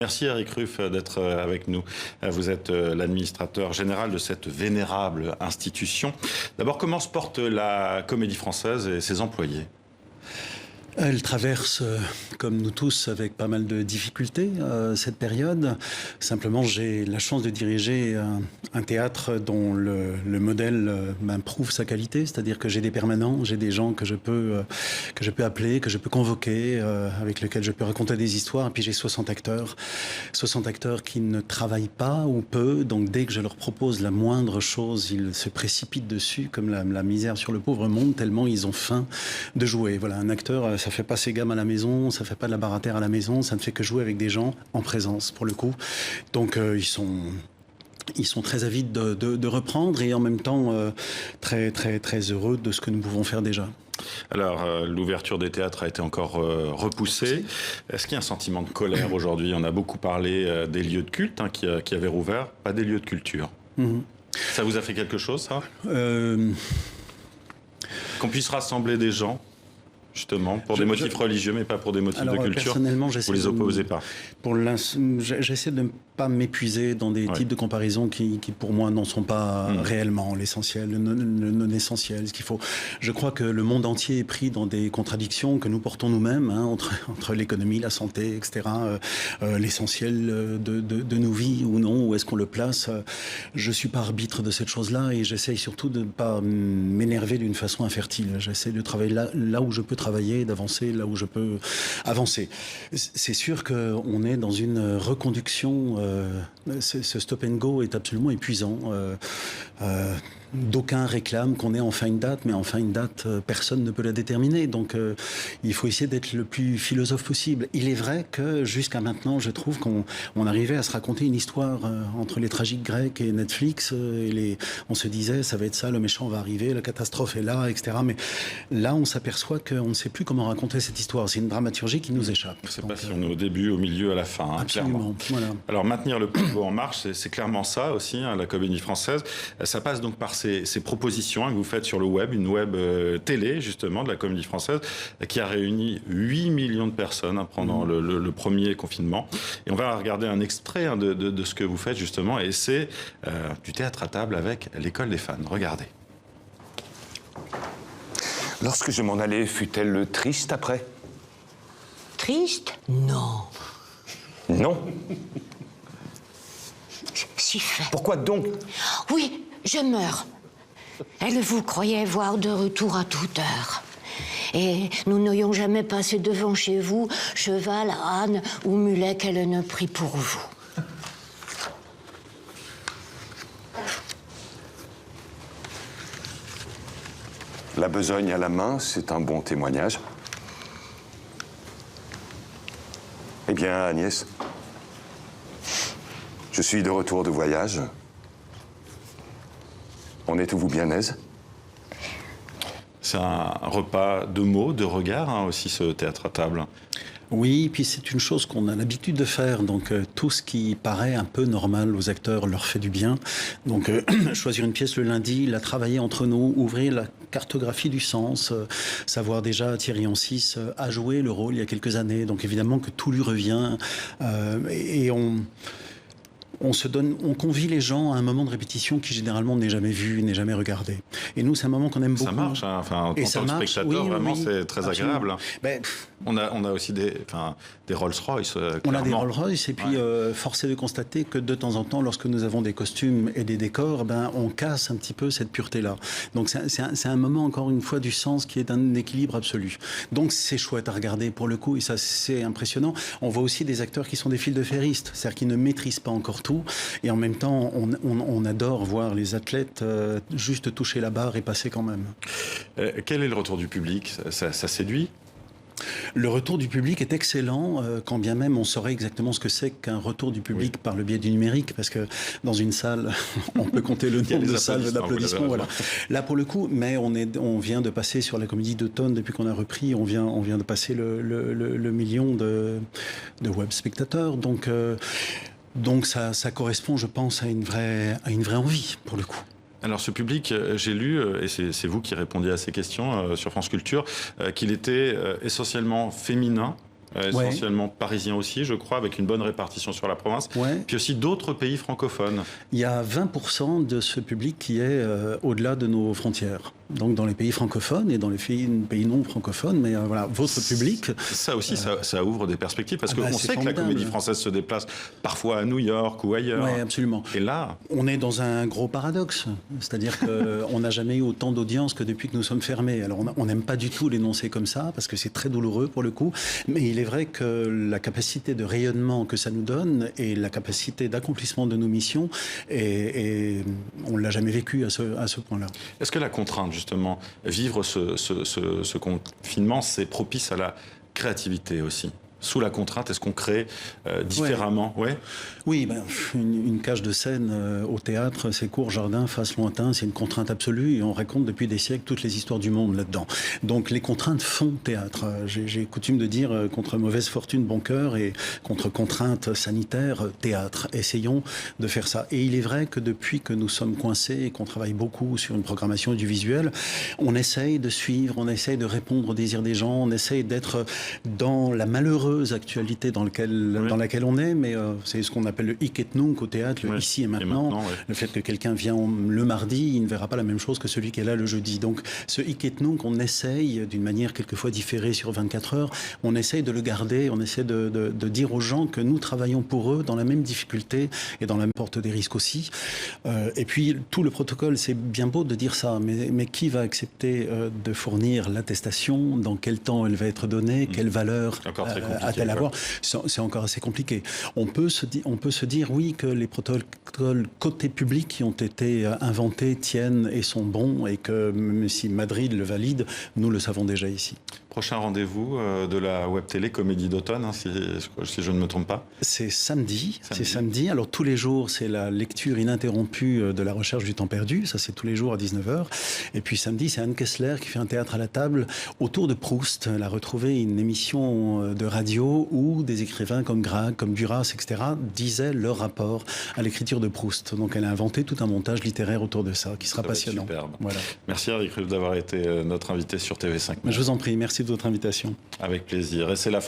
Merci Eric Ruff d'être avec nous. Vous êtes l'administrateur général de cette vénérable institution. D'abord, comment se porte la Comédie Française et ses employés ? Elle traverse, comme nous tous, avec pas mal de difficultés, cette période. Simplement, j'ai la chance de diriger un théâtre dont le modèle prouve sa qualité. C'est-à-dire que j'ai des permanents, j'ai des gens que je peux appeler, que je peux convoquer, avec lesquels je peux raconter des histoires. Et puis j'ai 60 acteurs qui ne travaillent pas ou peu. Donc dès que je leur propose la moindre chose, ils se précipitent dessus comme la misère sur le pauvre monde, tellement ils ont faim de jouer. Voilà, un acteur, ça fait pas ses gammes à la maison, ça fait pas de la baratérie à la maison, ça ne fait que jouer avec des gens en présence, pour le coup. Donc ils sont très avides de reprendre et en même temps très heureux de ce que nous pouvons faire déjà. Alors, l'ouverture des théâtres a été encore repoussée. Est-ce qu'il y a un sentiment de colère aujourd'hui ? On a beaucoup parlé des lieux de culte qui avaient rouvert, pas des lieux de culture. Ça vous a fait quelque chose, ça ? Qu'on puisse rassembler des gens, justement, pour des motifs religieux, mais pas pour des motifs de culture. Personnellement, vous les opposez pas. J'essaie de ne pas m'épuiser dans des types de comparaisons qui pour moi, n'en sont pas réellement l'essentiel, le non-essentiel. Je crois que le monde entier est pris dans des contradictions que nous portons nous-mêmes, entre l'économie, la santé, etc. L'essentiel de nos vies ou non, où est-ce qu'on le place. Je suis pas arbitre de cette chose-là et j'essaie surtout de ne pas m'énerver d'une façon infertile. J'essaie de travailler là où je peux travailler, d'avancer là où je peux avancer. C'est sûr qu'on est dans une reconduction. Ce stop and go est absolument épuisant. D'aucuns réclament qu'on est en fin de date, mais en fin de date, personne ne peut la déterminer. Donc, il faut essayer d'être le plus philosophe possible. Il est vrai que jusqu'à maintenant, je trouve qu'on arrivait à se raconter une histoire entre les tragiques grecs et Netflix. On se disait, ça va être ça, le méchant va arriver, la catastrophe est là, etc. Mais là, on s'aperçoit qu'on ne sait plus comment raconter cette histoire. C'est une dramaturgie qui nous échappe. Je ne sais pas si on est au début, au milieu, à la fin. Absolument. Clairement. Voilà. Alors, maintenir le paquebot en marche, c'est clairement ça aussi, la Comédie Française. Ça passe donc par ces propositions que vous faites sur le web, une web télé justement de la Comédie Française qui a réuni 8 millions de personnes pendant le premier confinement. Et on va regarder un extrait de ce que vous faites justement, et c'est du théâtre à table avec l'École des fans. Regardez. Lorsque je m'en allais, fut-elle triste après ? Triste ? Non. Non. Si fait. Pourquoi donc ? Oui, je meurs. Elle vous croyait voir de retour à toute heure. Et nous n'ayons jamais passé devant chez vous cheval, âne ou mulet qu'elle ne prit pour vous. La besogne à la main, c'est un bon témoignage. Eh bien, Agnès, je suis de retour de voyage. On êtes-vous bien aise ? C'est un repas de mots, de regards aussi, ce théâtre à table. Oui, puis c'est une chose qu'on a l'habitude de faire. Donc tout ce qui paraît un peu normal aux acteurs leur fait du bien. Donc choisir une pièce le lundi, la travailler entre nous, ouvrir la cartographie du sens, savoir déjà Thierry Ancis a joué le rôle il y a quelques années. Donc évidemment que tout lui revient et on convie les gens à un moment de répétition qui généralement n'est jamais vu, n'est jamais regardé. Et nous, c'est un moment qu'on aime beaucoup. Ça marche, en tant que spectateur, vraiment, c'est très agréable. On a aussi des Rolls-Royce. On a des Rolls-Royce, et puis force est de constater que de temps en temps, lorsque nous avons des costumes et des décors, on casse un petit peu cette pureté-là. Donc c'est un moment, encore une fois, du sens qui est un équilibre absolu. Donc c'est chouette à regarder pour le coup, et ça c'est impressionnant. On voit aussi des acteurs qui sont des fils de ferristes, c'est-à-dire qui ne maîtrisent pas encore tout, et en même temps, on adore voir les athlètes juste toucher la barre et passer quand même. Quel est le retour du public ? Ça séduit ? Le retour du public est excellent, quand bien même on saurait exactement ce que c'est qu'un retour du public par le biais du numérique, parce que dans une salle, on peut compter le nombre de salves d'applaudissements. Voilà. Là, pour le coup, mais on vient de passer sur la Comédie d'automne, depuis qu'on a repris, on vient de passer le million de web spectateurs. Donc ça correspond, je pense, à une vraie envie, pour le coup. Alors ce public, j'ai lu, et c'est vous qui répondiez à ces questions sur France Culture, qu'il était essentiellement féminin essentiellement parisiens aussi, je crois, avec une bonne répartition sur la province. Ouais. Puis aussi d'autres pays francophones. Il y a 20% de ce public qui est au-delà de nos frontières. Donc dans les pays francophones et dans les pays non francophones, mais voilà, votre public... Ça aussi, ça ouvre des perspectives, parce qu'on sait que la formidable. comédie française se déplace parfois à New York ou ailleurs. Oui, absolument. Et là... On est dans un gros paradoxe, c'est-à-dire qu'on n'a jamais eu autant d'audience que depuis que nous sommes fermés. Alors on n'aime pas du tout l'énoncer comme ça, parce que c'est très douloureux pour le coup, mais il est vrai que la capacité de rayonnement que ça nous donne et la capacité d'accomplissement de nos missions, on ne l'a jamais vécu à ce point-là. Est-ce que la contrainte, justement, vivre ce confinement, c'est propice à la créativité aussi ? Sous la contrainte, est-ce qu'on crée différemment ? Ouais. Oui, une cage de scène au théâtre, c'est court, jardin, face, lointain, c'est une contrainte absolue et on raconte depuis des siècles toutes les histoires du monde là-dedans. Donc les contraintes font théâtre. J'ai coutume de dire contre mauvaise fortune, bon cœur, et contre contraintes sanitaires, théâtre. Essayons de faire ça. Et il est vrai que depuis que nous sommes coincés et qu'on travaille beaucoup sur une programmation du visuel, on essaye de suivre, on essaye de répondre aux désirs des gens, on essaye d'être dans la malheureuse actualité dans laquelle on est, mais c'est ce qu'on appelle le hic et nunc au théâtre, le ici et maintenant. Le fait que quelqu'un vient le mardi, il ne verra pas la même chose que celui qui est là le jeudi. Donc ce hic et nunc, on essaye, d'une manière quelquefois différée sur 24 heures, on essaye de le garder, on essaie de dire aux gens que nous travaillons pour eux dans la même difficulté et dans la même porte des risques aussi. Et puis tout le protocole, c'est bien beau de dire ça, mais qui va accepter de fournir l'attestation, dans quel temps elle va être donnée, quelle valeur a-t-elle à avoir ? C'est encore assez compliqué. On peut se dire, oui, que les protocoles côté public qui ont été inventés tiennent et sont bons, et que même si Madrid le valide, nous le savons déjà ici. Prochain rendez-vous de la web télé Comédie d'automne, hein, si je ne me trompe pas. C'est samedi. C'est samedi. Alors tous les jours, c'est la lecture ininterrompue de La Recherche du temps perdu. Ça, c'est tous les jours à 19h. Et puis samedi, c'est Anne Kessler qui fait un théâtre à la table autour de Proust. Elle a retrouvé une émission de radio où des écrivains comme Grag, comme Duras, etc. disaient leur rapport à l'écriture de Proust. Donc elle a inventé tout un montage littéraire autour de ça qui sera passionnant. Superbe. Voilà. Merci Eric Rueff d'avoir été notre invité sur TV5. Je vous en prie. Merci de votre invitation. Avec plaisir. Et c'est la